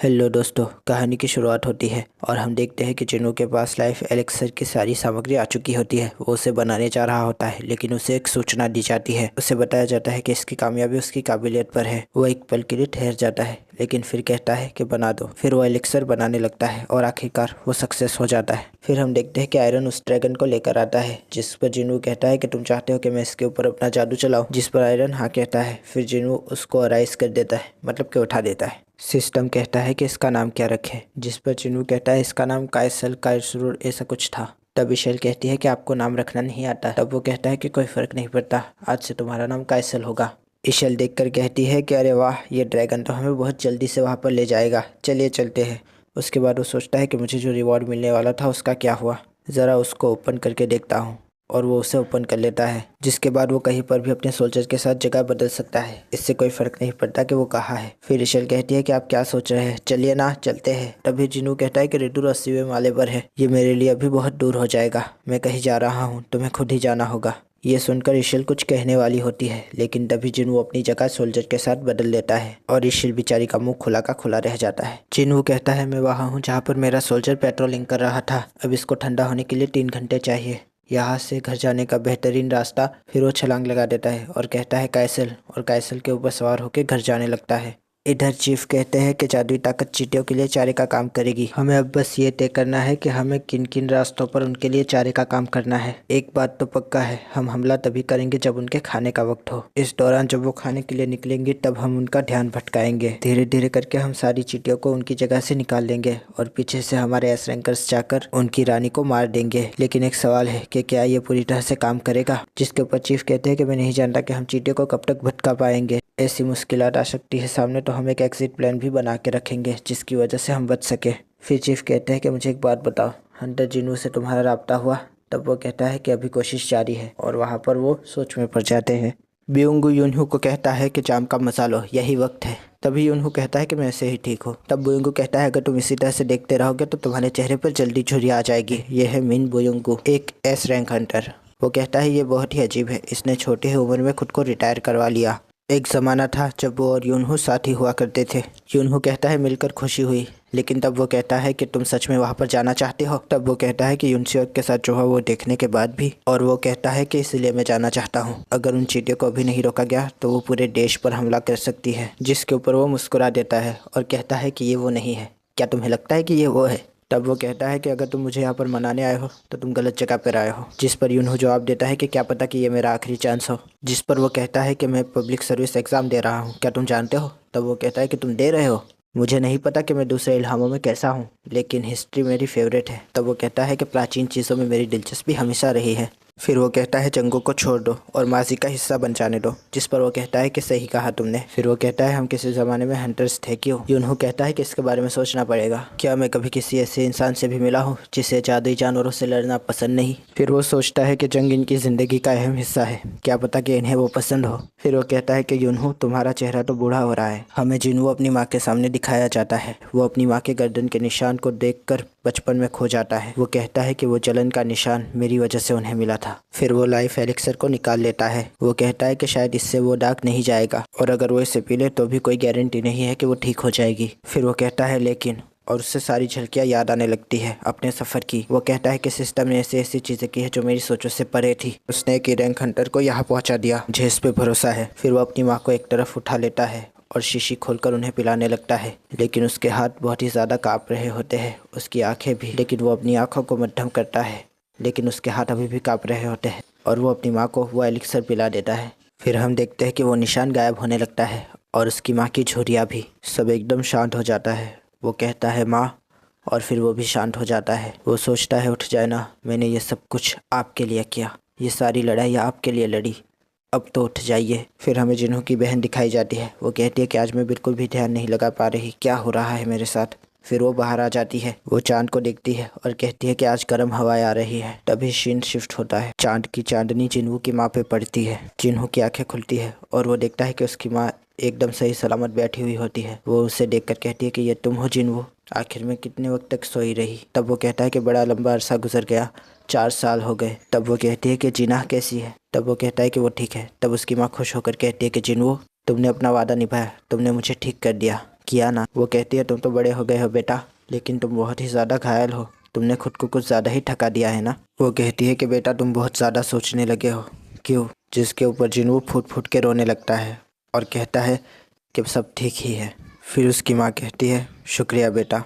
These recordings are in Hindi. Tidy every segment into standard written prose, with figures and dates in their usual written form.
हेलो दोस्तों, कहानी की शुरुआत होती है और हम देखते हैं कि जिन्हों के पास लाइफ एलिक्सर की सारी सामग्री आ चुकी होती है। वो उसे बनाने जा रहा होता है, लेकिन उसे एक सूचना दी जाती है। उसे बताया जाता है कि इसकी कामयाबी उसकी काबिलियत पर है। वो एक पल के लिए ठहर जाता है, लेकिन फिर कहता है कि बना दो। फिर वो एलिक्सर बनाने लगता है और आखिरकार वो सक्सेस हो जाता है। फिर हम देखते हैं कि आयरन उस ड्रैगन को लेकर आता है, जिस पर जिन्हों कहता है कि तुम चाहते हो कि मैं इसके ऊपर अपना जादू चलाऊं, जिस पर आयरन हाँ कहता है। फिर जिन्हों उसको अराइज कर देता है, मतलब कि उठा देता है। सिस्टम कहता है कि इसका नाम क्या रखें, जिस पर चिनू कहता है इसका नाम कायसल कायसरुर ऐसा कुछ था। तब इशेल कहती है कि आपको नाम रखना नहीं आता। तब वो कहता है कि कोई फर्क नहीं पड़ता, आज से तुम्हारा नाम कायसल होगा। इशेल देखकर कहती है कि अरे वाह, ये ड्रैगन तो हमें बहुत जल्दी से वहाँ पर ले जाएगा, चलिए चलते हैं। उसके बाद वो सोचता है कि मुझे जो रिवॉर्ड मिलने वाला था उसका क्या हुआ, ज़रा उसको ओपन करके देखता हूँ। और वो उसे ओपन कर लेता है, जिसके बाद वो कहीं पर भी अपने सोल्जर के साथ जगह बदल सकता है। इससे कोई फर्क नहीं पड़ता कि वो कहाँ है। फिर इशेल कहती है कि आप क्या सोच रहे हैं, चलिए ना चलते हैं। तभी जिनू कहता है कि रिटूर 80वें माले पर है, ये मेरे लिए अभी बहुत दूर हो जाएगा, मैं कहीं जा रहा हूँ, तुम्हें खुद ही जाना होगा। ये सुनकर इशेल कुछ कहने वाली होती है, लेकिन तभी जिनू अपनी जगह सोल्जर के साथ बदल लेता है और इशेल बेचारी का मुंह खुला का खुला रह जाता है। जिनू कहता है मैं वहाँ हूँ जहाँ पर मेरा सोल्जर पेट्रोलिंग कर रहा था, अब इसको ठंडा होने के लिए 3 घंटे चाहिए, यहाँ से घर जाने का बेहतरीन रास्ता। फिर वो छलांग लगा देता है और कहता है कायसल, और कायसल के ऊपर सवार होकर घर जाने लगता है। इधर चीफ कहते हैं कि जादुई ताकत चींटियों के लिए चारे का काम करेगी। हमें अब बस ये तय करना है कि हमें किन किन रास्तों पर उनके लिए चारे का काम करना है। एक बात तो पक्का है, हम हमला तभी करेंगे जब उनके खाने का वक्त हो। इस दौरान जब वो खाने के लिए निकलेंगे तब हम उनका ध्यान भटकाएंगे। धीरे धीरे करके हम सारी चींटियों को उनकी जगह से निकाल देंगे और पीछे से हमारे एस रैंकर्स जाकर उनकी रानी को मार देंगे। लेकिन एक सवाल है कि क्या ये पूरी तरह से काम करेगा। जिसके ऊपर चीफ कहते हैं कि मैं नहीं जानता कि हम चींटियों को कब तक भटका पाएंगे। ऐसी मुश्किलात आ सकती है सामने, तो हम एक एग्जिट प्लान भी बना के रखेंगे जिसकी वजह से हम बच सके। फिर चीफ कहते हैं कि मुझे एक बात बताओ, हंटर जिनू से तुम्हारा राब्ता हुआ। तब वो कहता है कि अभी कोशिश जारी है, और वहाँ पर वो सोच में पड़ जाते हैं। ब्यूंगू यूनहू को कहता है कि जाम का मसा लो, यही वक्त है। तभी यूनहू कहता है कि मैं ऐसे ही ठीक हूँ। तब बुयुंगू कहता है अगर तुम इसी तरह से देखते रहोगे तो तुम्हारे चेहरे पर जल्दी झुर्रियाँ आ जाएगी। यह है मिन बुयुंगू, एक एस रैंक हंटर। वो कहता है ये बहुत ही अजीब है, इसने छोटी ही उम्र में खुद को रिटायर करवा लिया। एक ज़माना था जब वो और यूनहू साथ ही हुआ करते थे। यूनहू कहता है मिलकर खुशी हुई, लेकिन तब वो कहता है कि तुम सच में वहाँ पर जाना चाहते हो। तब वो कहता है कि यूनसियोक के साथ जो हुआ वो देखने के बाद भी, और वो कहता है कि इसलिए मैं जाना चाहता हूँ। अगर उन चींटियों को अभी नहीं रोका गया तो वो पूरे देश पर हमला कर सकती है। जिसके ऊपर वो मुस्कुरा देता है और कहता है कि ये वो नहीं है, क्या तुम्हें लगता है कि ये वो है। तब वो कहता है कि अगर तुम मुझे यहाँ पर मनाने आए हो तो तुम गलत जगह पर आए हो। जिस पर यूनहू जवाब देता है कि क्या पता कि ये मेरा आखिरी चांस हो। जिस पर वो कहता है कि मैं पब्लिक सर्विस एग्ज़ाम दे रहा हूँ, क्या तुम जानते हो। तब वो कहता है कि तुम दे रहे हो, मुझे नहीं पता कि मैं दूसरे इल्हामों में कैसा हूँ, लेकिन हिस्ट्री मेरी फेवरेट है। तब वो कहता है कि प्राचीन चीज़ों में मेरी दिलचस्पी हमेशा रही है। फिर वो कहता है जंगों को छोड़ दो और माजी का हिस्सा बन जाने दो। जिस पर वो कहता है कि सही कहा तुमने। फिर वो कहता है हम किसी ज़माने में हंटर्स थे क्यों। यूनहू कहता है कि इसके बारे में सोचना पड़ेगा। क्या मैं कभी किसी ऐसे इंसान से भी मिला हूँ जिसे जादुई जानवरों से लड़ना पसंद नहीं। फिर वो सोचता है कि जंग इनकी ज़िंदगी का अहम हिस्सा है, क्या पता कि इन्हें वो पसंद हो। फिर वो कहता है कि यूनहू तुम्हारा चेहरा तो बूढ़ा हो रहा है। हमें जिन्हू अपनी माँ के सामने दिखाया जाता है। वो अपनी माँ के गर्दन के निशान को देखकर बचपन में खो जाता है। वो कहता है कि वो जलन का निशान मेरी वजह से उन्हें मिला था। फिर वो लाइफ एलिक्सर को निकाल लेता है। वो कहता है कि शायद इससे वो दाग नहीं जाएगा, और अगर वो इसे पी ले तो भी कोई गारंटी नहीं है कि वो ठीक हो जाएगी। फिर वो कहता है लेकिन, और उससे सारी झलकियाँ याद आने लगती है अपने सफ़र की। वो कहता है कि सिस्टम ने ऐसी ऐसी चीज़ें की है जो मेरी सोचों से परे थी। उसने एक रैंक हंटर को यहाँ पहुँचा दिया, मुझे इस पे भरोसा है। फिर वो अपनी माँ को एक तरफ उठा लेता है और शीशी खोलकर उन्हें पिलाने लगता है, लेकिन उसके हाथ बहुत ही ज़्यादा काँप रहे होते हैं, उसकी आंखें भी। लेकिन वो अपनी आंखों को मध्यम करता है, लेकिन उसके हाथ अभी भी काँप रहे होते हैं, और वो अपनी माँ को वो एलिक्सर पिला देता है। फिर हम देखते हैं कि वो निशान गायब होने लगता है और उसकी माँ की झुर्रियाँ भी। सब एकदम शांत हो जाता है। वो कहता है माँ, और फिर वो भी शांत हो जाता है। वो सोचता है उठ जाए ना, मैंने ये सब कुछ आपके लिए किया, ये सारी लड़ाई आपके लिए लड़ी, अब तो उठ जाइए। फिर हमें जिन्हों की बहन दिखाई जाती है। वो कहती है कि आज मैं बिल्कुल भी ध्यान नहीं लगा पा रही, क्या हो रहा है मेरे साथ। फिर वो बाहर आ जाती है। वो चांद को देखती है और कहती है कि आज गर्म हवाएं आ रही है। तभी सीन शिफ्ट होता है। चांद की चांदनी जिन्हू की माँ पे पड़ती है। जिन्हू की आंखें खुलती है और वो देखता है कि उसकी माँ एकदम सही सलामत बैठी हुई होती है। वो उसे देखकर कहती है कि ये तुम हो जिन्हू, आखिर में कितने वक्त तक सोई रही। तब वो कहता है कि बड़ा लंबा अरसा गुजर गया, 4 साल हो गए। तब वो कहती है कि जीना कैसी है। तब वो कहता है कि वो ठीक है। तब उसकी माँ खुश होकर कहती है कि जिन्हू, तुमने अपना वादा निभाया, तुमने मुझे ठीक कर दिया। किया ना। वो कहती है तुम तो बड़े हो गए हो बेटा, लेकिन तुम बहुत ही ज़्यादा घायल हो, तुमने खुद को कुछ ज़्यादा ही थका दिया है ना। वो कहती है कि बेटा तुम बहुत ज़्यादा सोचने लगे हो। क्यों? जिसके ऊपर जिन्हू फूट फूट के रोने लगता है और कहता है कि सब ठीक ही है। फिर उसकी माँ कहती है शुक्रिया बेटा,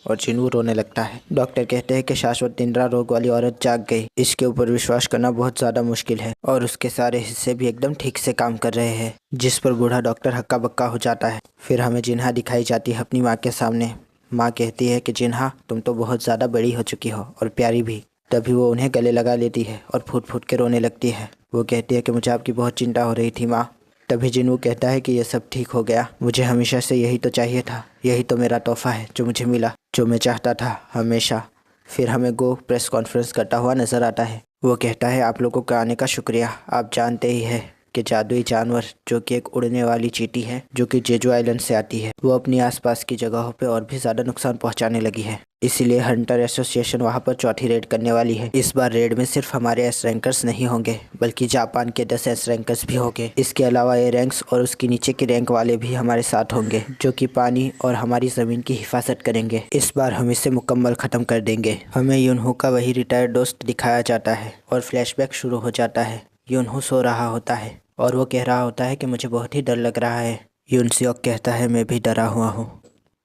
और जिन्हू रोने लगता है। डॉक्टर कहते हैं कि शाश्वत निद्रा रोग वाली औरत जाग गई। इसके ऊपर विश्वास करना बहुत ज़्यादा मुश्किल है और उसके सारे हिस्से भी एकदम ठीक से काम कर रहे हैं, जिस पर बूढ़ा डॉक्टर हक्का बक्का हो जाता है। फिर हमें जिन्हा दिखाई जाती है अपनी माँ के सामने। माँ कहती है कि जिन्हा तुम तो बहुत ज़्यादा बड़ी हो चुकी हो और प्यारी भी। तभी वो उन्हें गले लगा लेती है और फूट फूट के रोने लगती है। वो कहती है कि मुझे आपकी बहुत चिंता हो रही थी माँ। तभी जिन्हू कहता है कि ये सब ठीक हो गया, मुझे हमेशा से यही तो चाहिए था, यही तो मेरा तोहफा है जो मुझे मिला, जो मैं चाहता था हमेशा। फिर हमें गो प्रेस कॉन्फ्रेंस करता हुआ नजर आता है। वो कहता है आप लोगों के आने का शुक्रिया। आप जानते ही है कि जादुई जानवर जो कि एक उड़ने वाली चींटी है जो कि जेजू आइलैंड से आती है, वो अपनी आसपास की जगहों पे और भी ज़्यादा नुकसान पहुंचाने लगी है। इसीलिए हंटर एसोसिएशन वहां पर चौथी रेड करने वाली है। इस बार रेड में सिर्फ हमारे एस रैंकर्स नहीं होंगे, बल्कि जापान के 10 एस रैंकर्स भी होंगे। इसके अलावा ए रैंक्स और उसकी नीचे की रैंक वाले भी हमारे साथ होंगे, जो कि पानी और हमारी ज़मीन की हिफाजत करेंगे। इस बार हम इसे मुकम्मल ख़त्म कर देंगे। हमें यूनहू का वही रिटायर्ड दोस्त दिखाया जाता है और फ्लैशबैक शुरू हो जाता है। यूनहू सो रहा होता है और वो कह रहा होता है कि मुझे बहुत ही डर लग रहा है। यूनसियोक कहता है मैं भी डरा हुआ हूँ,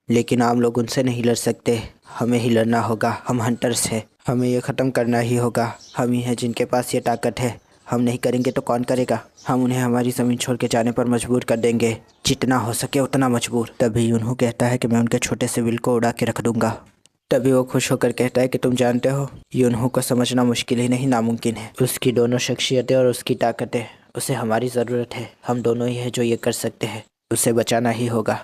लेकिन आम लोग उनसे नहीं लड़ सकते, हमें ही लड़ना होगा। हम हंटर्स हैं, हमें ये ख़त्म करना ही होगा। हम ही हैं जिनके पास ये ताकत है। हम नहीं करेंगे तो कौन करेगा? हम उन्हें हमारी ज़मीन छोड़ के जाने पर मजबूर कर देंगे, जितना हो सके उतना मजबूर। तभी यूनहू कहता है कि मैं उनके छोटे से विल को उड़ा के रख दूंगा। तभी वो खुश होकर कहता है कि तुम जानते हो, यूनहू को समझना मुश्किल ही नहीं नामुमकिन है। उसकी दोनों शख्सियतें और उसकी ताकतें, उसे हमारी ज़रूरत है। हम दोनों ही हैं जो ये कर सकते हैं, उसे बचाना ही होगा।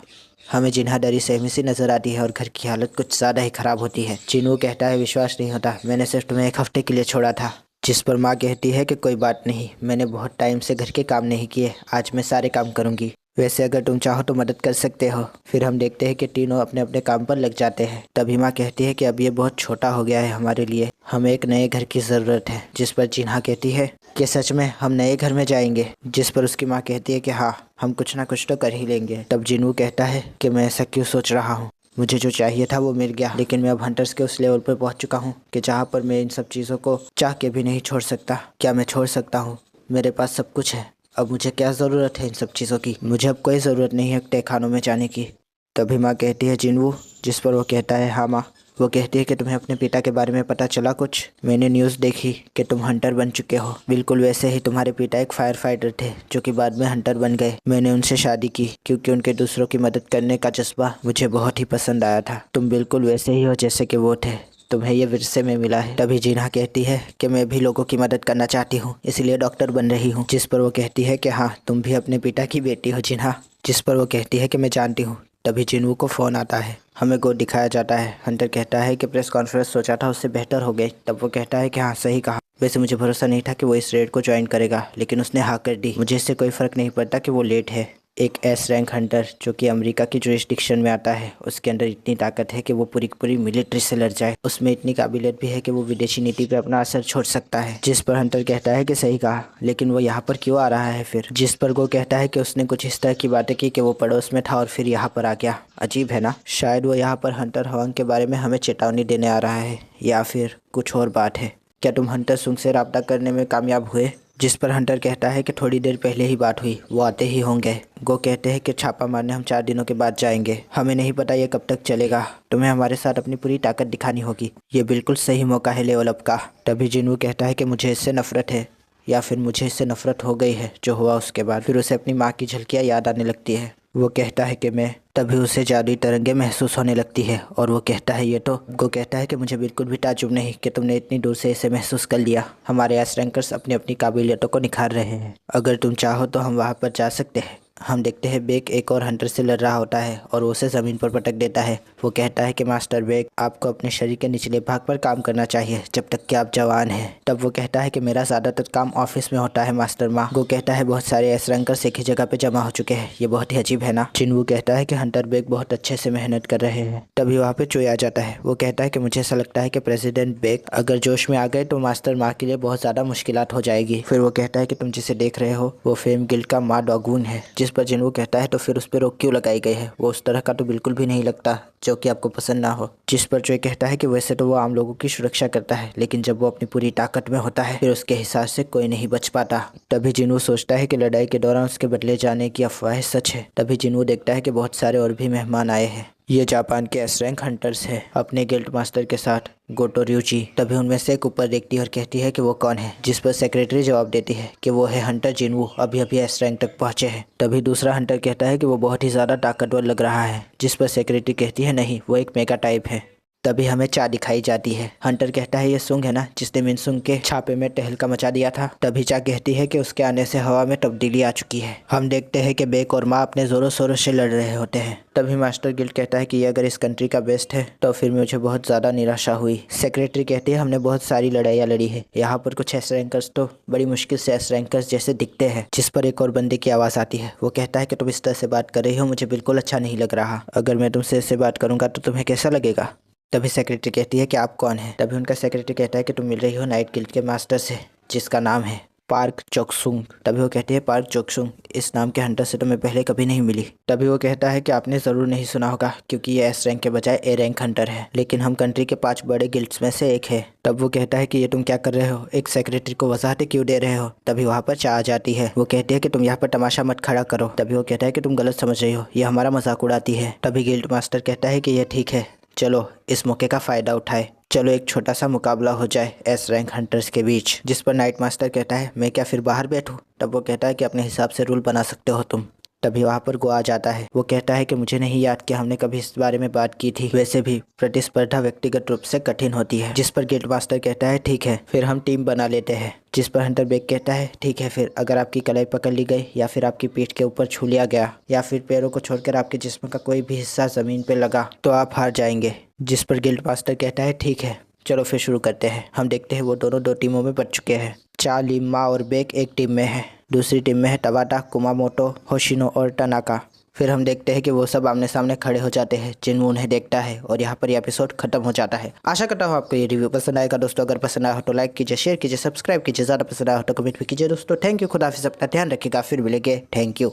हमें जिन्हा डरी सहमी सी नजर आती है और घर की हालत कुछ ज़्यादा ही ख़राब होती है। जिन्हू कहता है विश्वास नहीं होता, मैंने सिर्फ तुम्हें एक हफ्ते के लिए छोड़ा था। जिस पर माँ कहती है कि कोई बात नहीं, मैंने बहुत टाइम से घर के काम नहीं किए, आज मैं सारे काम करूँगी। वैसे अगर तुम चाहो तो मदद कर सकते हो। फिर हम देखते हैं कि तीनों अपने अपने काम पर लग जाते हैं। तभी माँ कहती है कि अब ये बहुत छोटा हो गया है हमारे लिए, हमें एक नए घर की ज़रूरत है। जिस पर जिन्हा कहती है कि सच में हम नए घर में जाएंगे? जिस पर उसकी माँ कहती है कि हाँ, हम कुछ ना कुछ तो कर ही लेंगे। तब जिन्हू कहता है कि मैं ऐसा क्यों सोच रहा हूँ, मुझे जो चाहिए था वो मिल गया, लेकिन मैं अब हंटर्स के उस लेवल पर पहुँच चुका हूँ कि जहाँ पर मैं इन सब चीज़ों को चाह के भी नहीं छोड़ सकता। क्या मैं छोड़ सकता हूँ? मेरे पास सब कुछ है, अब मुझे क्या ज़रूरत है इन सब चीज़ों की? मुझे अब कोई ज़रूरत नहीं है तहखानों में जाने की। तभी माँ कहती है जिन्हू, जिस पर वो कहता है हाँ माँ। वो कहती है कि तुम्हें अपने पिता के बारे में पता चला कुछ? मैंने न्यूज़ देखी कि तुम हंटर बन चुके हो। बिल्कुल वैसे ही तुम्हारे पिता एक फायर फाइटर थे जो कि बाद में हंटर बन गए। मैंने उनसे शादी की क्योंकि उनके दूसरों की मदद करने का जज्बा मुझे बहुत ही पसंद आया था। तुम बिल्कुल वैसे ही हो जैसे कि वो थे, तुम्हें ये विरसे में मिला है। तभी जिन्हा कहती है कि मैं भी लोगों की मदद करना चाहती हूँ, इसलिए डॉक्टर बन रही हूँ। जिस पर वो कहती है कि हाँ, तुम भी अपने पिता की बेटी हो जिन्हा। जिस पर वो कहती है कि मैं जानती हूँ। तभी जिन्हू को फ़ोन आता है, हमें गो दिखाया जाता है। हंटर कहता है कि प्रेस कॉन्फ्रेंस सोचा था उससे बेहतर हो गई। तब वो कहता है कि हाँ सही कहा, वैसे मुझे भरोसा नहीं था कि वो इस रेड को ज्वाइन करेगा, लेकिन उसने हाँ कर दी। मुझे इससे कोई फ़र्क नहीं पड़ता कि वो लेट है। एक एस रैंक हंटर जो कि अमेरिका की जुरिस्डिक्शन में आता है, उसके अंदर इतनी ताकत है कि वो पूरी पूरी मिलिट्री से लड़ जाए। उसमें इतनी काबिलियत भी है कि वो विदेशी नीति पे अपना असर छोड़ सकता है। जिस पर हंटर कहता है कि सही कहा, लेकिन वो यहाँ पर क्यों आ रहा है फिर? जिस पर वो कहता है कि उसने कुछ इस तरह की बातें की कि वो पड़ोस में था और फिर यहाँ पर आ गया। अजीब है ना? शायद वो यहाँ पर हंटर हवांग के बारे में हमें चेतावनी देने आ रहा है, या फिर कुछ और बात है। क्या तुम हंटर सुंग से रब्ता करने में कामयाब हुए? जिस पर हंटर कहता है कि थोड़ी देर पहले ही बात हुई, वो आते ही होंगे। गो कहते हैं कि छापा मारने हम 4 दिनों के बाद जाएंगे, हमें नहीं पता ये कब तक चलेगा, तुम्हें हमारे साथ अपनी पूरी ताकत दिखानी होगी, ये बिल्कुल सही मौका है लेवल अप का। तभी जिन्हू कहता है कि मुझे इससे नफरत है, या फिर मुझे इससे नफरत हो गई है जो हुआ उसके बाद। फिर उसे अपनी माँ की झलकियाँ याद आने लगती है। वो कहता है कि मैं, तभी उसे जादुई तरंगे महसूस होने लगती है और वो कहता है ये तो। गो कहता है कि मुझे बिल्कुल भी ताज्जुब नहीं कि तुमने इतनी दूर से इसे महसूस कर लिया। हमारे एस रैंकर्स अपनी अपनी काबिलियतों को निखार रहे हैं, अगर तुम चाहो तो हम वहाँ पर जा सकते हैं। हम देखते हैं बेक एक और हंटर से लड़ रहा होता है और वो उसे ज़मीन पर पटक देता है। वो कहता है कि मास्टर बेक, आपको अपने शरीर के निचले भाग पर काम करना चाहिए जब तक कि आप जवान हैं। तब वो कहता है कि मेरा ज़्यादातर काम ऑफिस में होता है मास्टर माँ। वो कहता है बहुत सारे एस रैंकर्स एक ही जगह पे जमा हो चुके हैं, ये बहुत ही अजीब है ना? जिन्हू कहता है कि हंटर बेक बहुत अच्छे से मेहनत कर रहे हैं। तभी वहाँ पे चोई आ जाता है। वो कहता है कि मुझे ऐसा लगता है कि प्रेसिडेंट बेक अगर जोश में आ गए तो मास्टर माँ के लिए बहुत ज़्यादा मुश्किलात हो जाएगी। फिर वो कहता है कि तुम जिसे देख रहे हो वो फेम गिल्ड का माँ डॉगून है। जिस पर जिन्हों कहता है तो फिर उस पर रोक क्यों लगाई गई है, वो उस तरह का तो बिल्कुल भी नहीं लगता जो कि आपको पसंद ना हो। जिस पर जोई कहता है कि वैसे तो वो आम लोगों की सुरक्षा करता है, लेकिन जब वो अपनी पूरी ताकत में होता है फिर उसके हिसाब से कोई नहीं बच पाता। तभी जिन्हों सोचता है कि लड़ाई के दौरान उसके बदले जाने की अफवाह सच है। तभी जिन्हों देखता है कि बहुत सारे और भी मेहमान आए हैं। ये जापान के एस रैंक हंटर्स है अपने गिल्ड मास्टर के साथ गोटो ryuji। तभी उनमें से एक ऊपर देखती है और कहती है कि वो कौन है, जिस पर सेक्रेटरी जवाब देती है कि वो है हंटर जिनवू, अभी अभी एस रैंक तक पहुंचे हैं। तभी दूसरा हंटर कहता है कि वो बहुत ही ज़्यादा ताकतवर लग रहा है, जिस पर सेक्रेटरी कहती है नहीं, वो एक मेगा टाइप है। तभी हमें चा दिखाई जाती है। हंटर कहता है ये सुंग है ना जिसने मिनसुंग के छापे में तहलका मचा दिया था। तभी चा कहती है कि उसके आने से हवा में तब्दीली आ चुकी है। हम देखते हैं कि बेक और माँ अपने जोरों शोरों से लड़ रहे होते हैं। तभी मास्टर गिल्ड कहता है कि ये अगर इस कंट्री का बेस्ट है तो फिर मुझे बहुत ज़्यादा निराशा हुई। सेक्रेटरी कहती है हमने बहुत सारी लड़ाइयाँ लड़ी है, यहाँ पर कुछ एस रैंकर्स तो बड़ी मुश्किल से एस रैंकर्स जैसे दिखते हैं। जिस पर एक और बंदे की आवाज़ आती है। वो कहता है कि तुम इस तरह से बात कर रही हो, मुझे बिल्कुल अच्छा नहीं लग रहा। अगर मैं तुमसे ऐसे बात करूँगा तो तुम्हें कैसा लगेगा। तभी सेक्रेटरी कहती है कि आप कौन हैं। तभी उनका सेक्रेटरी कहता है कि तुम मिल रही हो नाइट गिल्ड के मास्टर से, जिसका नाम है पार्क चोक्सुंग। तभी वो कहती है पार्क चोक्सुंग, इस नाम के हंटर से तो मैं पहले कभी नहीं मिली। तभी वो कहता है कि आपने ज़रूर नहीं सुना होगा क्योंकि ये एस रैंक के बजाय ए रैंक हंटर है, लेकिन हम कंट्री के 5 बड़े गिल्ड्स में से एक है। तब वो कहता है कि ये तुम क्या कर रहे हो, एक सेक्रेटरी को वजाहतें क्यों दे रहे हो। तभी वहाँ पर चा आ जाती है। वो कहती है कि तुम यहाँ पर तमाशा मत खड़ा करो। तभी वो कहता है कि तुम गलत समझ रही हो, ये हमारा मजाक उड़ाती है। तभी गिल्ड मास्टर कहता है कि ये ठीक है, चलो इस मौके का फ़ायदा उठाए, चलो एक छोटा सा मुकाबला हो जाए एस रैंक हंटर्स के बीच। जिस पर नाइट मास्टर कहता है मैं क्या फिर बाहर बैठूं। तब वो कहता है कि अपने हिसाब से रूल बना सकते हो तुम। तभी वहाँ पर गो आ जाता है। वो कहता है कि मुझे नहीं याद कि हमने कभी इस बारे में बात की थी, वैसे भी प्रतिस्पर्धा व्यक्तिगत रूप से कठिन होती है। जिस पर गिल्ड मास्टर कहता है ठीक है फिर हम टीम बना लेते हैं। जिस पर हंटर बेक कहता है ठीक है फिर अगर आपकी कलाई पकड़ ली गई या फिर आपकी पीठ के ऊपर छू लिया गया या फिर पैरों को छोड़कर आपके जिस्म का कोई भी हिस्सा ज़मीन पर लगा तो आप हार जाएंगे। जिस पर गिल्ड मास्टर कहता है ठीक है चलो फिर शुरू करते हैं। हम देखते हैं वो दोनों 2 टीमों में बट चुके हैं। चा, लिमा और बेक एक टीम में है, दूसरी टीम में है टबाटा, कुमामोटो, होशिनो और टनाका। फिर हम देखते हैं कि वो सब आमने सामने खड़े हो जाते हैं। जिन्हों उन्हें देखता है और यहाँ पर यह एपिसोड खत्म हो जाता है। आशा करता हूँ आपको ये रिव्यू पसंद आएगा दोस्तों। अगर पसंद आया हो तो लाइक कीजिए, शेयर कीजिए, सब्सक्राइब कीजिए, ज़्यादा पसंद आया हो तो कमेंट भी कीजिए दोस्तों। थैंक यू, खुदा हाफिज़, अपना ध्यान रखिएगा, फिर मिलेंगे। Thank you.